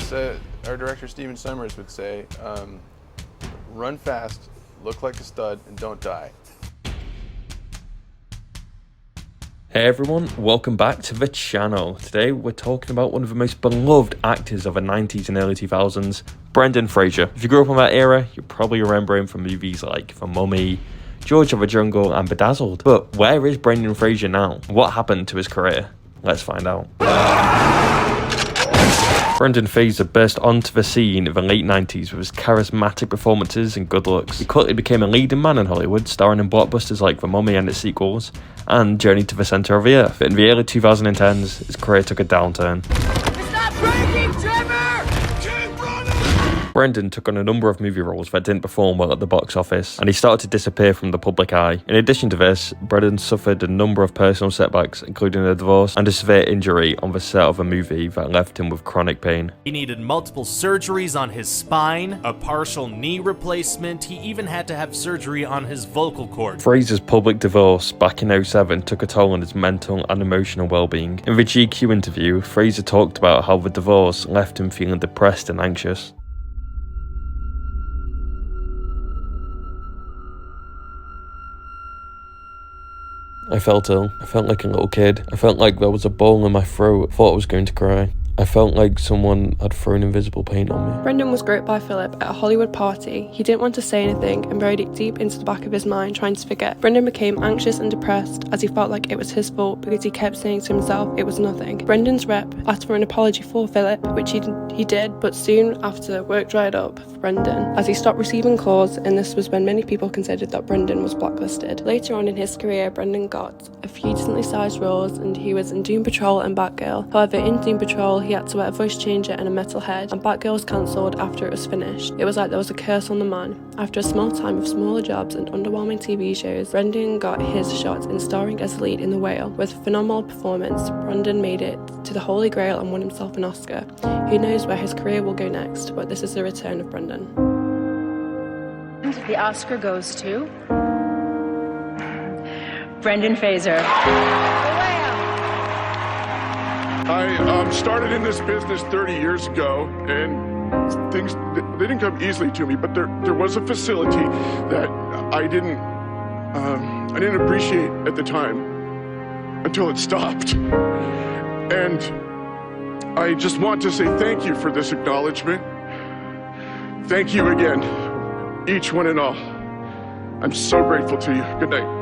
As our director Steven Summers would say, run fast, look like a stud, and don't die. Hey everyone, welcome back to the channel. Today we're talking about one of the most beloved actors of the 90s and early 2000s, Brendan Fraser. If you grew up in that era, you probably remember him from movies like The Mummy, George of the Jungle and Bedazzled. But where is Brendan Fraser now? What happened to his career? Let's find out. Brendan Fraser burst onto the scene in the late 90s with his charismatic performances and good looks. He quickly became a leading man in Hollywood, starring in blockbusters like The Mummy and its sequels, and Journey to the Center of the Earth. But in the early 2010s, his career took a downturn. It's not breaking, Trevor! Keep running! Brendan took on a number of movie roles that didn't perform well at the box office, and he started to disappear from the public eye. In addition to this, Brendan suffered a number of personal setbacks, including a divorce and a severe injury on the set of a movie that left him with chronic pain. He needed multiple surgeries on his spine, a partial knee replacement. He even had to have surgery on his vocal cords. Fraser's public divorce back in 2007 took a toll on his mental and emotional well-being. In the GQ interview, Fraser talked about how the divorce left him feeling depressed and anxious. I felt ill. I felt like a little kid. I felt like there was a ball in my throat. I thought I was going to cry. I felt like someone had thrown invisible paint on me. Brendan was groped by Philip at a Hollywood party. He didn't want to say anything and buried it deep into the back of his mind, trying to forget. Brendan became anxious and depressed as he felt like it was his fault because he kept saying to himself it was nothing. Brendan's rep asked for an apology for Philip, which he did, but soon after work dried up for Brendan as he stopped receiving calls, and this was when many people considered that Brendan was blacklisted. Later on in his career, Brendan got a few decently sized roles and he was in Doom Patrol and Batgirl. However, in Doom Patrol, he had to wear a voice changer and a metal head, and Batgirl was cancelled after it was finished. It was like there was a curse on the man. After a small time of smaller jobs and underwhelming TV shows, Brendan got his shot in starring as the lead in The Whale. With a phenomenal performance, Brendan made it to the Holy Grail and won himself an Oscar. Who knows where his career will go next, but this is the return of Brendan. The Oscar goes to Brendan Fraser. I started in this business 30 years ago, and things, they didn't come easily to me, but there was a facility that I didn't appreciate at the time until it stopped. And I just want to say thank you for this acknowledgement. Thank you again, each one and all. I'm so grateful to you. Good night.